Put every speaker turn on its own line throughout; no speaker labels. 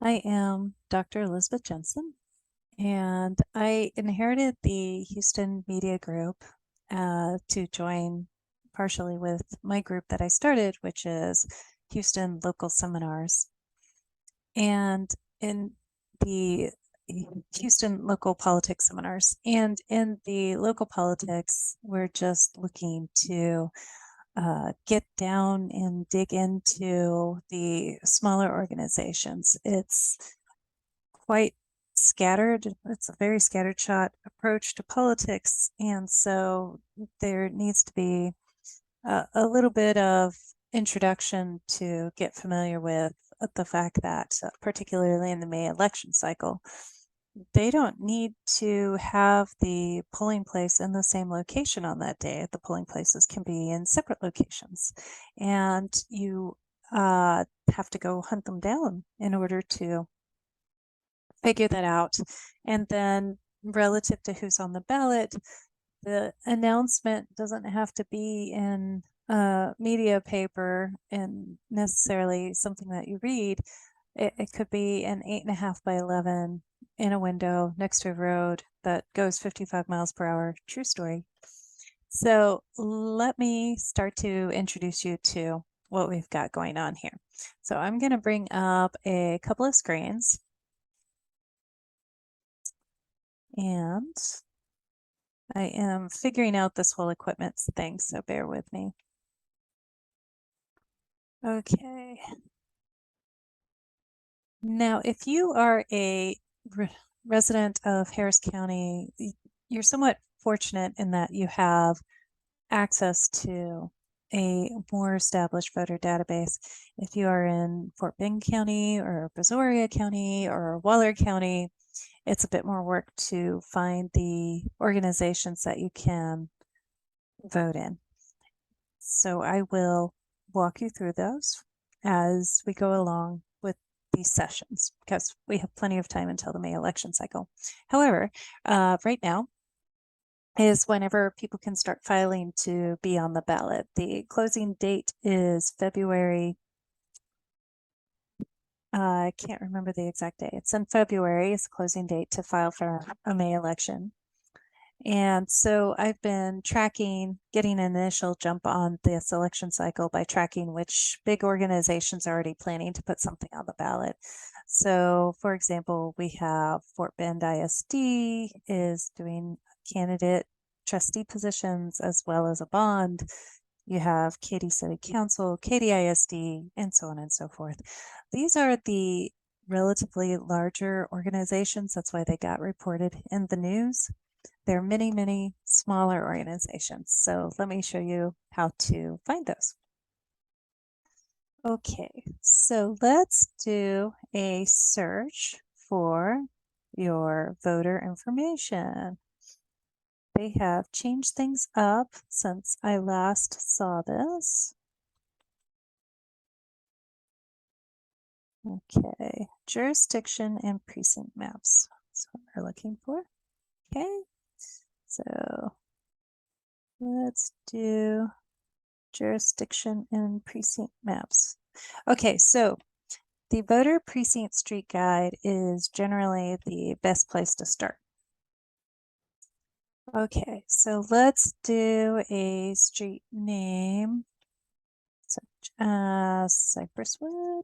I am Dr. Elizabeth Jensen, and I inherited the Houston Media Group to join partially with my group that I started, which is Houston Local Seminars. And in the Houston Local Politics Seminars, and in the local politics, we're just looking to get down and dig into the smaller organizations. It's quite scattered. It's a very scattered shot approach to politics. And so there needs to be a little bit of introduction to get familiar with the fact that, particularly in the May election cycle, they don't need to have the polling place in the same location on that day. The polling places can be in separate locations, and you have to go hunt them down in order to figure that out. And then relative to who's on the ballot, the announcement doesn't have to be in a media paper and necessarily something that you read. It could be an 8.5 by 11 in a window next to a road that goes 55 miles per hour. True story. So let me start to introduce you to what we've got going on here. So I'm going to bring up a couple of screens. And I am figuring out this whole equipment thing, so bear with me. Okay. Now, if you are a resident of Harris County, you're somewhat fortunate in that you have access to a more established voter database. If you are in Fort Bend County or Brazoria County or Waller County, it's a bit more work to find the organizations that you can vote in. So I will walk you through those as we go along with these sessions because we have plenty of time until the May election cycle. However, right now is whenever people can start filing to be on the ballot. The closing date is February. I can't remember the exact day. It's in February. It's the closing date to file for a May election. And so I've been tracking, getting an initial jump on this election cycle by tracking which big organizations are already planning to put something on the ballot. So, for example, we have Fort Bend ISD is doing candidate trustee positions as well as a bond. You have Katy City Council, Katy ISD, and so on and so forth. These are the relatively larger organizations. That's why they got reported in the news. There are many, many smaller organizations. So let me show you how to find those. Okay, so let's do a search for your voter information. They have changed things up since I last saw this. Okay, jurisdiction and precinct maps. That's what we're looking for. Okay, so let's do jurisdiction and precinct maps. Okay, so the voter precinct street guide is generally the best place to start. Okay, so let's do a street name such as Cypresswood,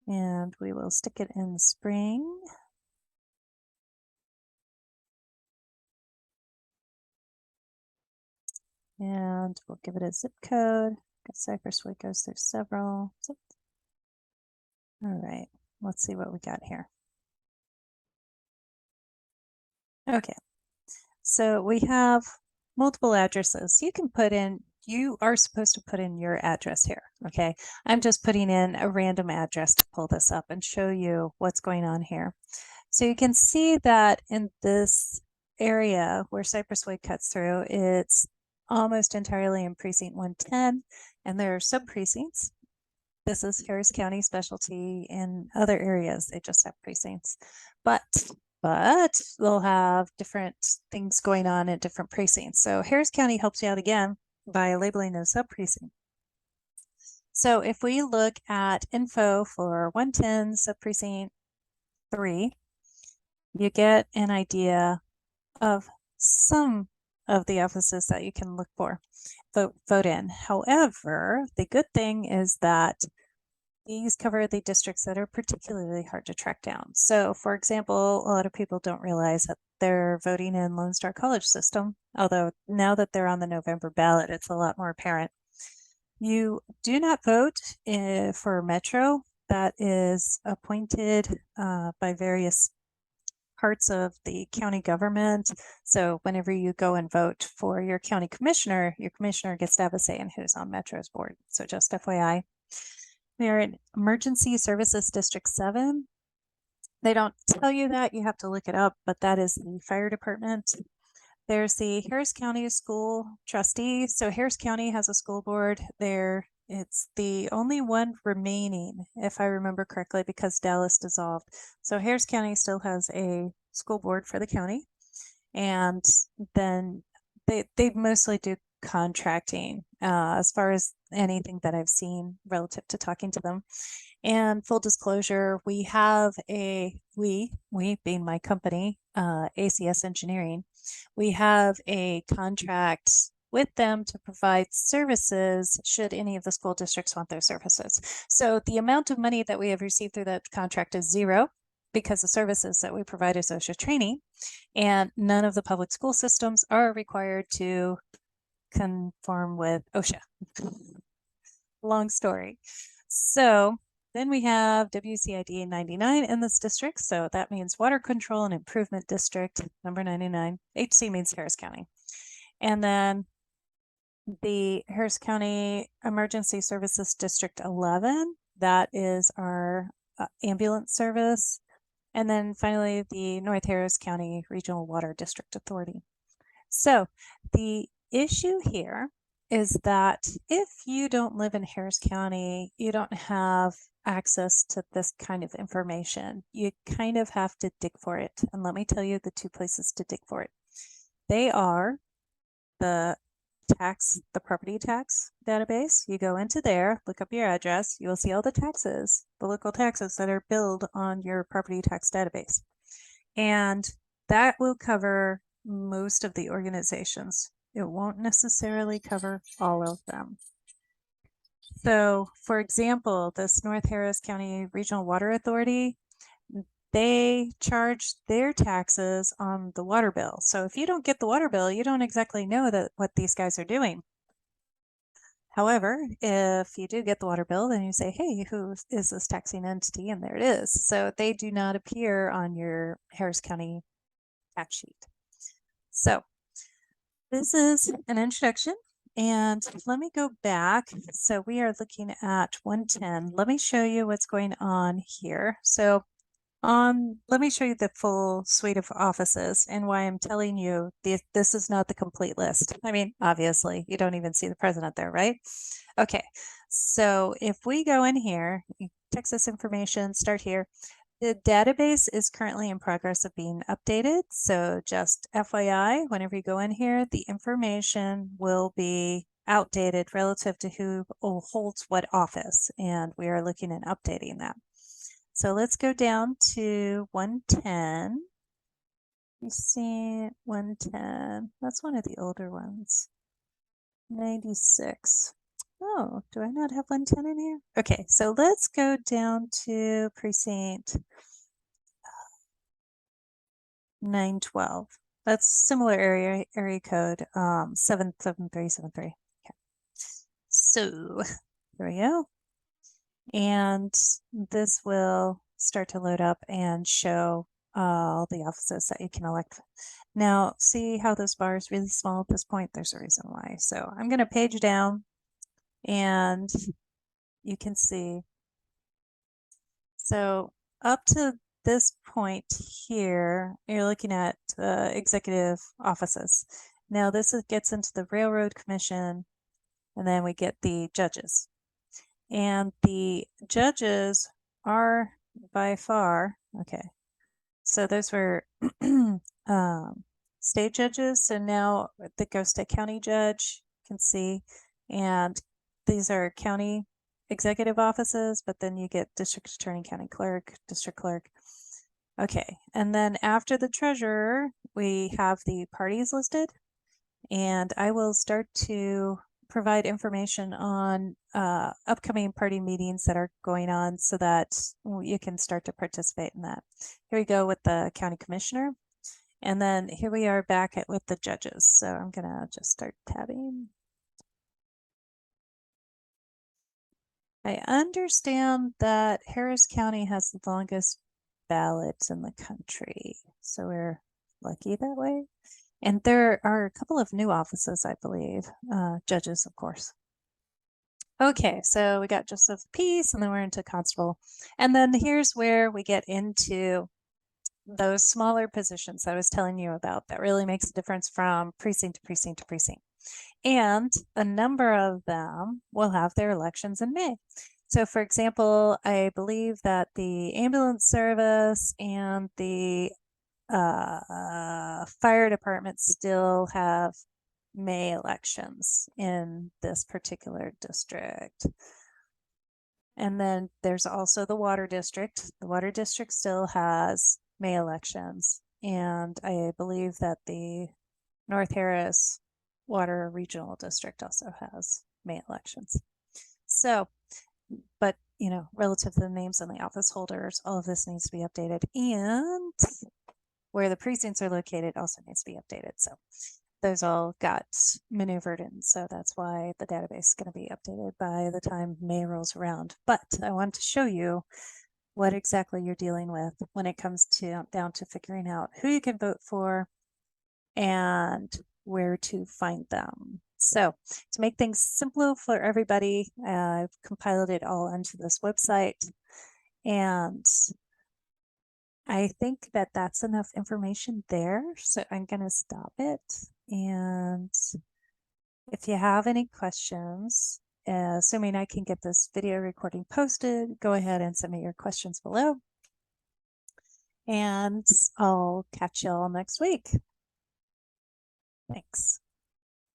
and we will stick it in spring. And we'll give it a zip code because Cypresswood goes through several. All right, let's see what we got here. Okay, so we have multiple addresses. You can put in, you are supposed to put in your address here, okay? I'm just putting in a random address to pull this up and show you what's going on here. So you can see that in this area where Cypresswood cuts through, it's almost entirely in precinct 110, and there are sub-precincts. This is Harris County specialty. In other areas, they just have precincts. But they'll have different things going on at different precincts. So Harris County helps you out again by labeling a sub-precinct. So if we look at info for 110 subprecinct 3, you get an idea of some of the offices that you can look for, vote in. However, the good thing is that these cover the districts that are particularly hard to track down. So for example, a lot of people don't realize that they're voting in Lone Star College system, although now that they're on the November ballot, it's a lot more apparent. You do not vote for Metro. That is appointed by various parts of the county government. So whenever you go and vote for your county commissioner, your commissioner gets to have a say in who's on Metro's board. So just FYI. They're in Emergency Services District 7. They don't tell you that, you have to look it up, but that is the fire department. There's the Harris County School Trustee. So Harris County has a school board there. It's the only one remaining, if I remember correctly, because Dallas dissolved. So Harris County still has a school board for the county. And then they mostly do contracting as far as anything that I've seen relative to talking to them. And full disclosure, we have we being my company, ACS Engineering, we have a contract with them to provide services should any of the school districts want their services. So the amount of money that we have received through that contract is zero because the services that we provide is OSHA training, and none of the public school systems are required to conform with OSHA. Long story. So then we have WCID 99 in this district. So that means Water Control and Improvement District number 99. HC means Harris County. And then the Harris County Emergency Services District 11, that is our ambulance service. And then finally, the North Harris County Regional Water District Authority. So the issue here is that if you don't live in Harris County, you don't have access to this kind of information. You kind of have to dig for it. And let me tell you the two places to dig for it. They are the property tax database. You go into there, look up your address, you will see all the taxes, the local taxes that are billed on your property tax database. And that will cover most of the organizations. It won't necessarily cover all of them. So for example, this North Harris County Regional Water Authority, they charge their taxes on the water bill. So if you don't get the water bill, you don't exactly know that what these guys are doing. However, if you do get the water bill, then you say, hey, who is this taxing entity? And there it is. So they do not appear on your Harris County tax sheet. So this is an introduction. And let me go back. So we are looking at 110. Let me show you what's going on here. So let me show you the full suite of offices and why I'm telling you this is not the complete list. I mean, obviously, you don't even see the president there, right? Okay, so if we go in here, Texas information, start here. The database is currently in progress of being updated. So just FYI, whenever you go in here, the information will be outdated relative to who holds what office. And we are looking at updating that. So let's go down to 110. You see 110. That's one of the older ones. 96. Oh, do I not have 110 in here? Okay, so let's go down to precinct 912. That's similar area code 77373. Okay. So there we go. And this will start to load up and show all the offices that you can elect. Now, see how this bar is really small at this point? There's a reason why. So I'm going to page down and you can see. So up to this point here, you're looking at executive offices. Now this gets into the Railroad Commission, and then we get the judges. And the judges are by far, okay, so those were state judges. So now that goes to county judge, you can see, and these are county executive offices, but then you get district attorney, county clerk, district clerk. Okay, and then after the treasurer, we have the parties listed, and I will start to provide information on upcoming party meetings that are going on so that you can start to participate in that. Here we go with the county commissioner. And then here we are back with the judges. So I'm gonna just start tabbing. I understand that Harris County has the longest ballots in the country. So we're lucky that way. And there are a couple of new offices, I believe, judges, of course. Okay, so we got justice of the peace, and then we're into constable. And then here's where we get into those smaller positions I was telling you about that really makes a difference from precinct to precinct to precinct. And a number of them will have their elections in May. So for example, I believe that the ambulance service and the fire department still have May elections in this particular district. And then there's also the water district. The water district still has May elections. And I believe that the North Harris Water Regional District also has May elections. So, but you know, relative to the names and the office holders, all of this needs to be updated. And where the precincts are located also needs to be updated. So those all got maneuvered in. So that's why the database is going to be updated by the time May rolls around. But I want to show you what exactly you're dealing with when it comes to down to figuring out who you can vote for and where to find them. So to make things simpler for everybody, I've compiled it all onto this website. And I think that that's enough information there. So I'm going to stop it. And if you have any questions, assuming I can get this video recording posted, go ahead and submit your questions below. And I'll catch y'all next week. Thanks.